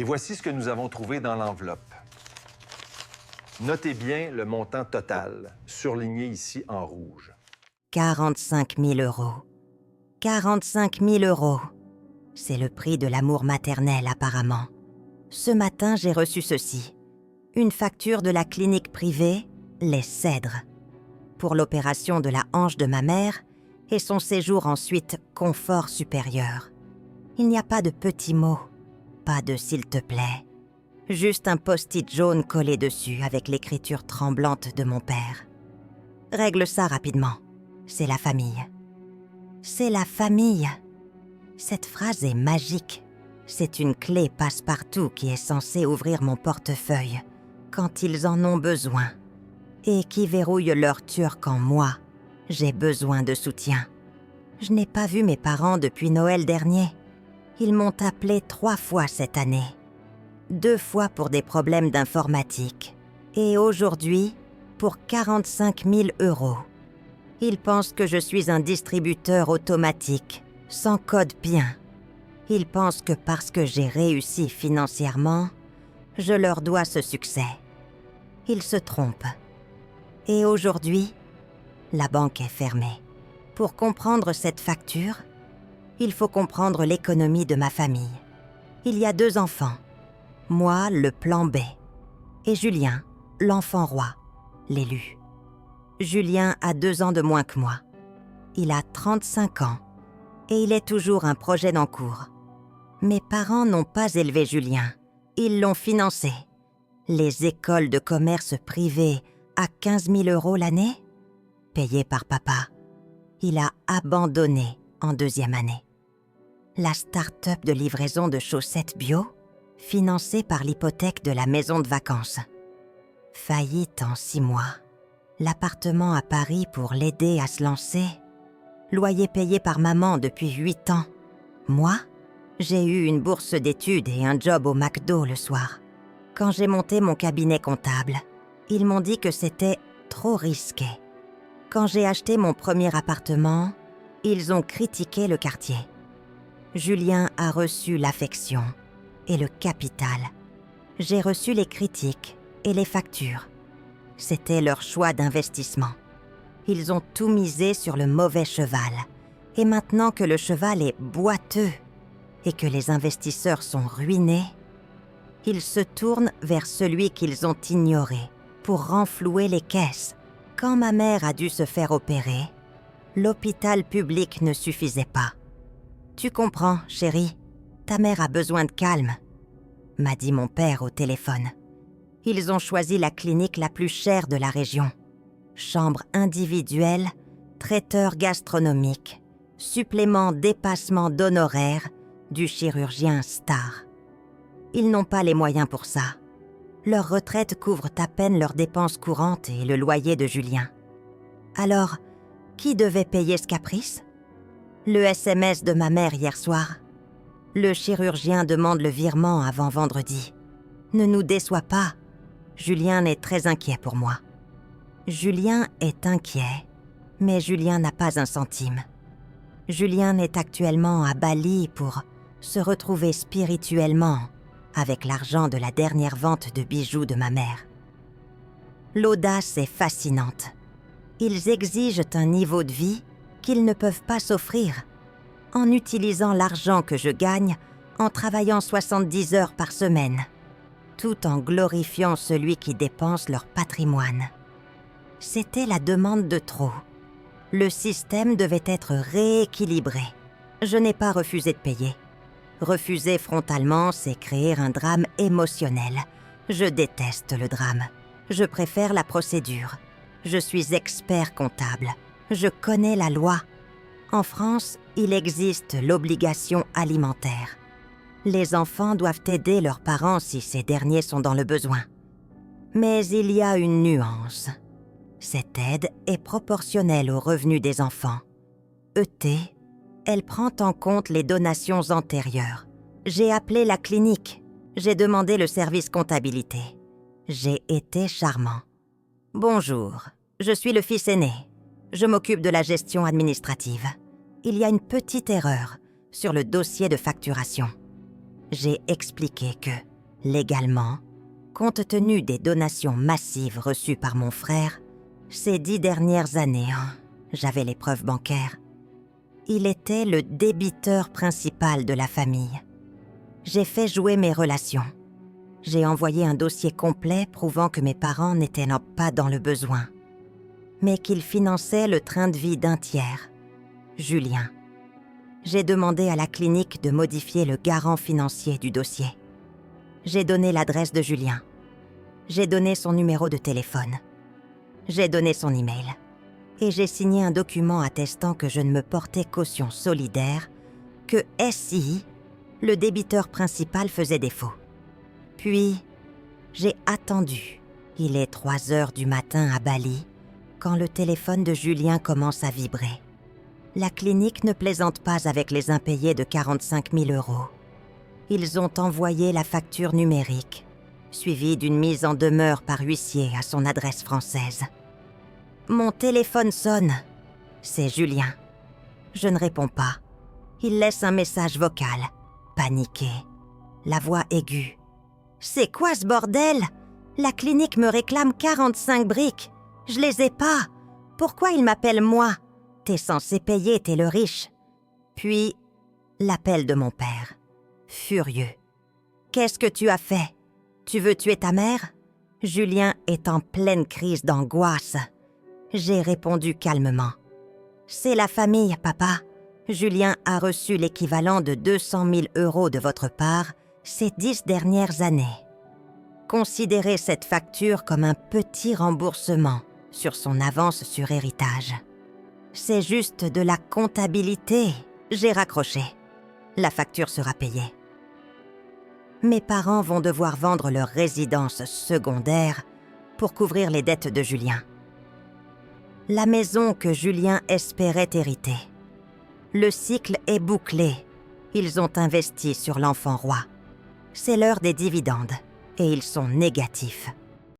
Et voici ce que nous avons trouvé dans l'enveloppe. Notez bien le montant total, surligné ici en rouge. 45 000 €. 45 000 €. C'est le prix de l'amour maternel, apparemment. Ce matin, j'ai reçu ceci. Une facture de la clinique privée, Les Cèdres, pour l'opération de la hanche de ma mère et son séjour ensuite confort supérieur. Il n'y a pas de petits mots, pas de « s'il te plaît ». Juste un post-it jaune collé dessus avec l'écriture tremblante de mon père. Règle ça rapidement. C'est la famille. C'est la famille. Cette phrase est magique. C'est une clé passe-partout qui est censée ouvrir mon portefeuille quand ils en ont besoin et qui verrouille leur tueur quand moi, j'ai besoin de soutien. Je n'ai pas vu mes parents depuis Noël dernier. Ils m'ont appelé 3 fois cette année. 2 fois pour des problèmes d'informatique. Et aujourd'hui, pour 45 000 €. Ils pensent que je suis un distributeur automatique, sans code PIN. Ils pensent que parce que j'ai réussi financièrement, je leur dois ce succès. Ils se trompent. Et aujourd'hui, la banque est fermée. Pour comprendre cette facture, il faut comprendre l'économie de ma famille. Il y a 2 enfants. Moi, le plan B. Et Julien, l'enfant roi, l'élu. Julien a 2 ans de moins que moi. Il a 35 ans et il est toujours un projet en cours. Mes parents n'ont pas élevé Julien. Ils l'ont financé. Les écoles de commerce privées à 15 000 € l'année, payées par papa. Il a abandonné en 2e année. La start-up de livraison de chaussettes bio, financée par l'hypothèque de la maison de vacances. Faillite en 6 mois. L'appartement à Paris pour l'aider à se lancer. Loyer payé par maman depuis 8 ans. Moi, j'ai eu une bourse d'études et un job au McDo le soir. Quand j'ai monté mon cabinet comptable, ils m'ont dit que c'était trop risqué. Quand j'ai acheté mon premier appartement, ils ont critiqué le quartier. Julien a reçu l'affection et le capital. J'ai reçu les critiques et les factures. C'était leur choix d'investissement. Ils ont tout misé sur le mauvais cheval. Et maintenant que le cheval est boiteux et que les investisseurs sont ruinés, ils se tournent vers celui qu'ils ont ignoré pour renflouer les caisses. Quand ma mère a dû se faire opérer, l'hôpital public ne suffisait pas. « Tu comprends, chérie, ta mère a besoin de calme », m'a dit mon père au téléphone. Ils ont choisi la clinique la plus chère de la région. Chambre individuelle, traiteur gastronomique, supplément dépassement d'honoraires du chirurgien star. Ils n'ont pas les moyens pour ça. Leur retraite couvre à peine leurs dépenses courantes et le loyer de Julien. Alors, qui devait payer ce caprice ? Le SMS de ma mère hier soir. Le chirurgien demande le virement avant vendredi. Ne nous déçois pas. Julien est très inquiet pour moi. Julien est inquiet, mais Julien n'a pas un centime. Julien est actuellement à Bali pour se retrouver spirituellement avec l'argent de la dernière vente de bijoux de ma mère. L'audace est fascinante. Ils exigent un niveau de vie qu'ils ne peuvent pas s'offrir en utilisant l'argent que je gagne en travaillant 70 heures par semaine, tout en glorifiant celui qui dépense leur patrimoine. C'était la demande de trop. Le système devait être rééquilibré. Je n'ai pas refusé de payer. Refuser frontalement, c'est créer un drame émotionnel. Je déteste le drame. Je préfère la procédure. Je suis expert comptable. Je connais la loi. En France, il existe l'obligation alimentaire. Les enfants doivent aider leurs parents si ces derniers sont dans le besoin. Mais il y a une nuance. Cette aide est proportionnelle aux revenus des enfants. ET, elle prend en compte les donations antérieures. J'ai appelé la clinique. J'ai demandé le service comptabilité. J'ai été charmant. Bonjour, je suis le fils aîné. Je m'occupe de la gestion administrative. Il y a une petite erreur sur le dossier de facturation. J'ai expliqué que Légalement, compte tenu des donations massives reçues par mon frère, ces 10 dernières années, j'avais les preuves bancaires. Il était le débiteur principal de la famille. J'ai fait jouer mes relations. J'ai envoyé un dossier complet prouvant que mes parents n'étaient pas dans le besoin, mais qu'ils finançaient le train de vie d'un tiers, Julien. J'ai demandé à la clinique de modifier le garant financier du dossier. J'ai donné l'adresse de Julien. J'ai donné son numéro de téléphone. J'ai donné son email. Et j'ai signé un document attestant que je ne me portais caution solidaire, que SI, le débiteur principal, faisait défaut. Puis, j'ai attendu. Il est 3 heures du matin à Bali, quand le téléphone de Julien commence à vibrer. La clinique ne plaisante pas avec les impayés de 45 000 €. Ils ont envoyé la facture numérique, suivie d'une mise en demeure par huissier à son adresse française. Mon téléphone sonne. C'est Julien. Je ne réponds pas. Il laisse un message vocal, paniqué, la voix aiguë. « C'est quoi ce bordel? La clinique me réclame 45 briques. Je les ai pas. Pourquoi il m'appelle moi? T'es censé payer, t'es le riche. » Puis, l'appel de mon père, furieux. « Qu'est-ce que tu as fait? Tu veux tuer ta mère? » Julien est en pleine crise d'angoisse. J'ai répondu calmement. « C'est la famille, papa. Julien a reçu l'équivalent de 200 000 € de votre part ces 10 dernières années. Considérez cette facture comme un petit remboursement sur son avance sur héritage. C'est juste de la comptabilité. » J'ai raccroché. La facture sera payée. Mes parents vont devoir vendre leur résidence secondaire pour couvrir les dettes de Julien. La maison que Julien espérait hériter. Le cycle est bouclé. Ils ont investi sur l'enfant roi. C'est l'heure des dividendes et ils sont négatifs.